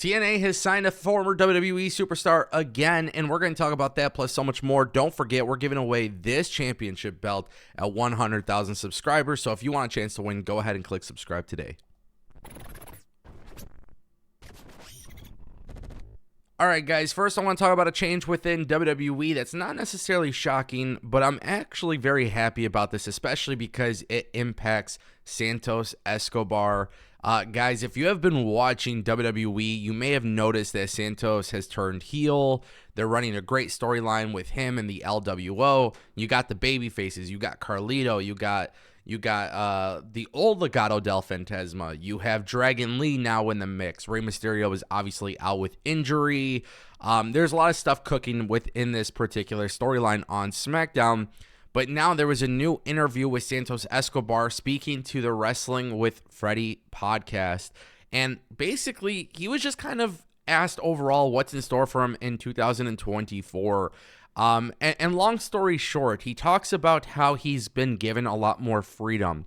TNA has signed a former WWE superstar again, and we're going to talk about that plus so much more. Don't forget, we're giving away this championship belt at 100,000 subscribers, so if you want a chance to win, go ahead and click subscribe today. All right, guys, first I want to talk about a change within WWE that's not necessarily shocking, but I'm actually very happy about this, especially because it impacts Santos Escobar. Guys, if you have been watching WWE, you may have noticed that Santos has turned heel. They're running a great storyline with him and the LWO. You got the baby faces. You got Carlito. You got the old Legado del Fantasma. You have Dragon Lee now in the mix. Rey Mysterio is obviously out with injury. There's a lot of stuff cooking within this particular storyline on SmackDown. But now there was a new interview with Santos Escobar speaking to the Wrestling with Freddie podcast. And basically, he was just kind of asked overall what's in store for him in 2024. And long story short, he talks about how he's been given a lot more freedom.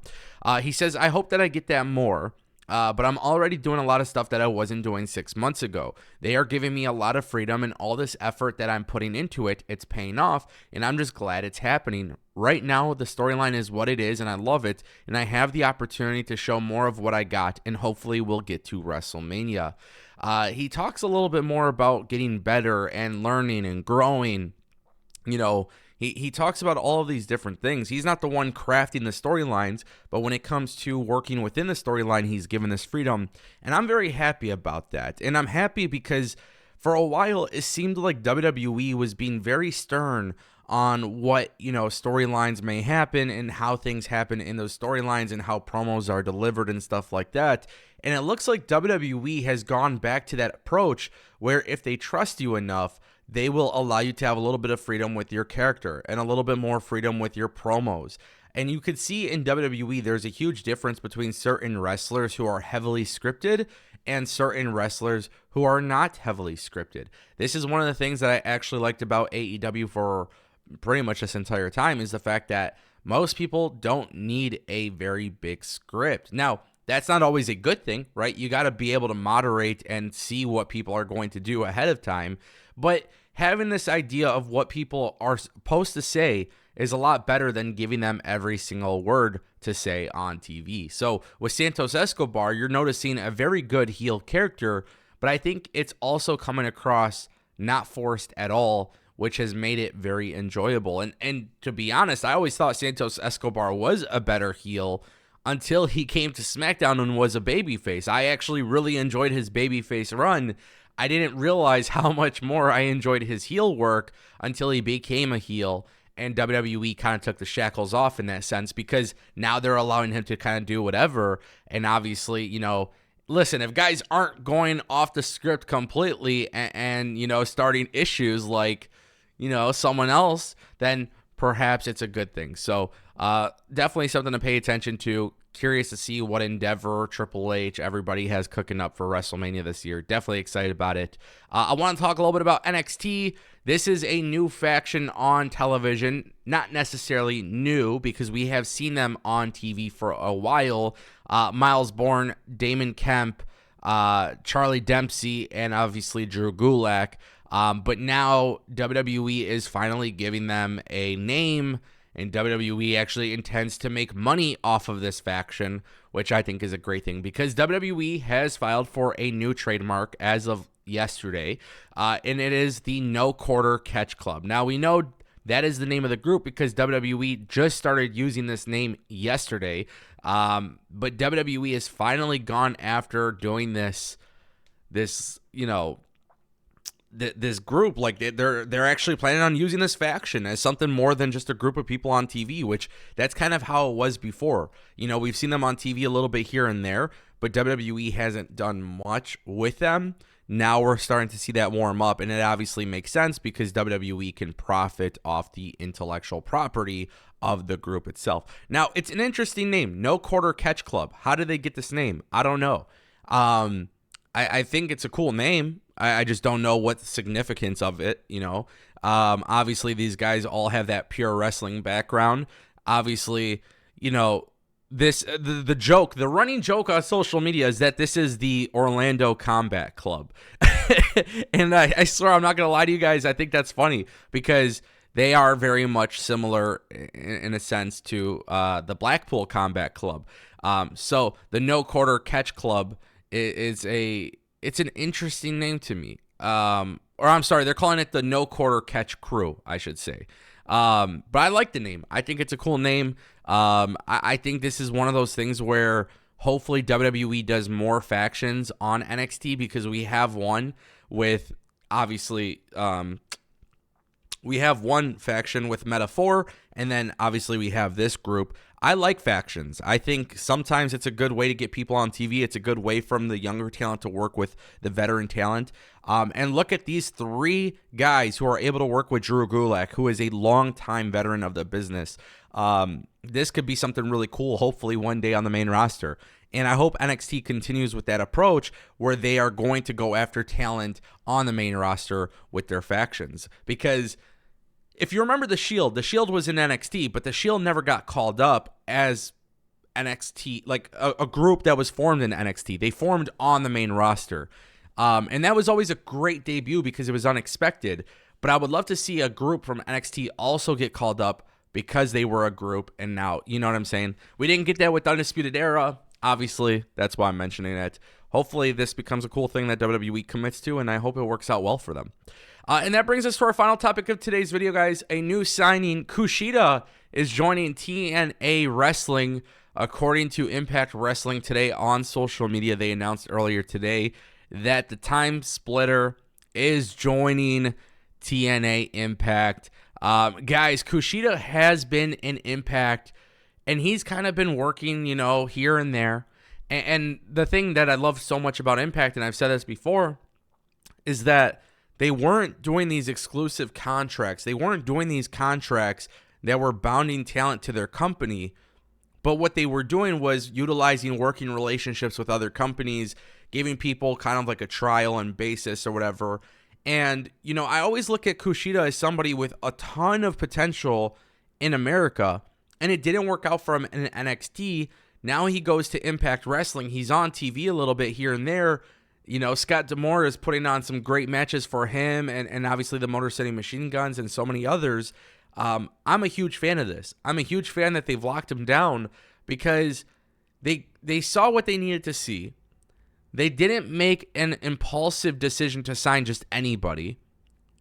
He says, I hope that I get that more. But I'm already doing a lot of stuff that I wasn't doing 6 months ago. They are giving me a lot of freedom, and all this effort that I'm putting into it, it's paying off, and I'm just glad it's happening. Right now, the storyline is what it is, and I love it, and I have the opportunity to show more of what I got, and hopefully we'll get to WrestleMania. He talks a little bit more about getting better and learning and growing. You know, he talks about all of these different things. He's not the one crafting the storylines, but when it comes to working within the storyline, he's given this freedom. And I'm very happy about that. And I'm happy because for a while, it seemed like WWE was being very stern on what, storylines may happen and how things happen in those storylines and how promos are delivered and stuff like that. And it looks like WWE has gone back to that approach where if they trust you enough, they will allow you to have a little bit of freedom with your character and a little bit more freedom with your promos. And you could see in WWE, there's a huge difference between certain wrestlers who are heavily scripted and certain wrestlers who are not heavily scripted. This is one of the things that I actually liked about AEW for pretty much this entire time is the fact that most people don't need a very big script. Now, that's not always a good thing, right? You got to be able to moderate and see what people are going to do ahead of time. But having this idea of what people are supposed to say is a lot better than giving them every single word to say on TV. So with Santos Escobar, you're noticing a very good heel character, but I think it's also coming across not forced at all, which has made it very enjoyable. And to be honest, I always thought Santos Escobar was a better heel until he came to SmackDown and was a babyface. I actually really enjoyed his babyface run. I didn't realize how much more I enjoyed his heel work until he became a heel, and WWE kind of took the shackles off in that sense because now they're allowing him to kind of do whatever. And obviously, listen, if guys aren't going off the script completely and starting issues like, someone else, then perhaps it's a good thing. So definitely something to pay attention to. Curious to see what Endeavor, Triple H, everybody has cooking up for WrestleMania this year. Definitely excited about it. I want to talk a little bit about NXT. This is a new faction on television. Not necessarily new because we have seen them on TV for a while. Miles Bourne, Damon Kemp, Charlie Dempsey, and obviously Drew Gulak. But now WWE is finally giving them a name, and WWE actually intends to make money off of this faction, which I think is a great thing because WWE has filed for a new trademark as of yesterday, and it is the No Quarter Catch Club. Now, we know that is the name of the group because WWE just started using this name yesterday, but WWE has finally gone after doing this group. Like they're actually planning on using this faction as something more than just a group of people on TV, which that's kind of how it was before. We've seen them on TV a little bit here and there, but WWE hasn't done much with them. Now we're starting to see that warm up, and it obviously makes sense because WWE can profit off the intellectual property of the group itself. Now, it's an interesting name, No Quarter Catch Club. How did they get this name? I don't know. I think it's a cool name. I just don't know what the significance of it, Obviously, these guys all have that pure wrestling background. Obviously, the joke, the running joke on social media is that this is the Orlando Combat Club. And I swear, I'm not going to lie to you guys. I think that's funny because they are very much similar in a sense to the Blackpool Combat Club. So the No Quarter Catch Club it's an interesting name to me. Or I'm sorry, they're calling it the No Quarter Catch Crew, I should say. But I like the name. I think it's a cool name. I think this is one of those things where hopefully WWE does more factions on NXT, because we have one with, obviously, we have one faction with Meta-4, and then obviously we have this group. I like factions. I think sometimes it's a good way to get people on TV. It's a good way from the younger talent to work with the veteran talent. And look at these three guys who are able to work with Drew Gulak, who is a longtime veteran of the business. This could be something really cool, hopefully one day on the main roster. And I hope NXT continues with that approach where they are going to go after talent on the main roster with their factions. Because if you remember the Shield was in NXT, but the Shield never got called up as NXT, like a group that was formed in NXT. They formed on the main roster. And that was always a great debut because it was unexpected. But I would love to see a group from NXT also get called up because they were a group. And now, you know what I'm saying? We didn't get that with Undisputed Era. Obviously, that's why I'm mentioning it. Hopefully, this becomes a cool thing that WWE commits to, and I hope it works out well for them. And that brings us to our final topic of today's video, guys. A new signing, Kushida, is joining TNA Wrestling. According to Impact Wrestling today on social media, they announced earlier today that the Time Splitter is joining TNA Impact. Guys, Kushida has been in Impact, and he's kind of been working, here and there. And the thing that I love so much about Impact, and I've said this before, is that they weren't doing these exclusive contracts. They weren't doing these contracts that were bounding talent to their company. But what they were doing was utilizing working relationships with other companies, giving people kind of like a trial and basis or whatever. And, I always look at Kushida as somebody with a ton of potential in America. And it didn't work out for him in NXT. Now he goes to Impact Wrestling. He's on TV a little bit here and there. Scott D'Amore is putting on some great matches for him and obviously the Motor City Machine Guns and so many others. I'm a huge fan of this. I'm a huge fan that they've locked him down because they saw what they needed to see. They didn't make an impulsive decision to sign just anybody.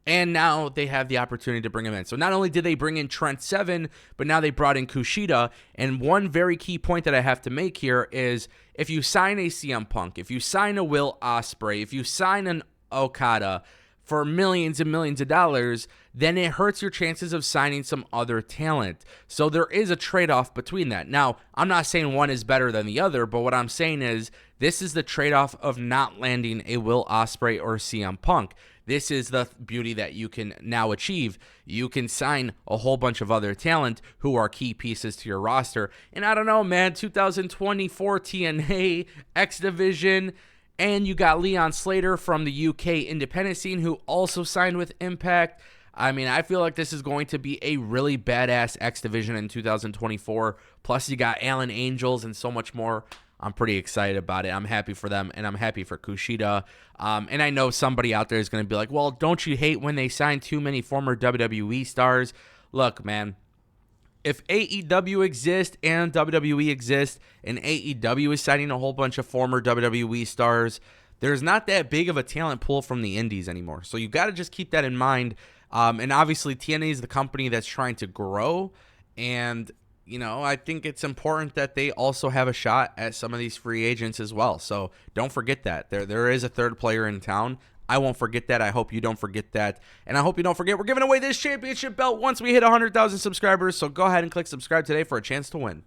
And now they have the opportunity to bring him in. So not only did they bring in Trent Seven, but now they brought in Kushida. And one very key point that I have to make here is if you sign a CM Punk, if you sign a Will Ospreay, if you sign an Okada for millions and millions of dollars, then it hurts your chances of signing some other talent. So there is a trade-off between that. Now, I'm not saying one is better than the other, but what I'm saying is this is the trade-off of not landing a Will Ospreay or CM Punk. This is the beauty that you can now achieve. You can sign a whole bunch of other talent who are key pieces to your roster. And I don't know, man, 2024 TNA, X Division, and you got Leon Slater from the UK independent scene who also signed with Impact. I mean, I feel like this is going to be a really badass X Division in 2024. Plus, you got Alan Angels and so much more. I'm pretty excited about it. I'm happy for them, and I'm happy for Kushida. And I know somebody out there is going to be like, well, don't you hate when they sign too many former WWE stars? Look, man, if AEW exists and WWE exists, and AEW is signing a whole bunch of former WWE stars, there's not that big of a talent pool from the indies anymore. So you got to just keep that in mind. And obviously, TNA is the company that's trying to grow, and I think it's important that they also have a shot at some of these free agents as well. So don't forget that. There is a third player in town. I won't forget that. I hope you don't forget that. And I hope you don't forget we're giving away this championship belt once we hit 100,000 subscribers. So go ahead and click subscribe today for a chance to win.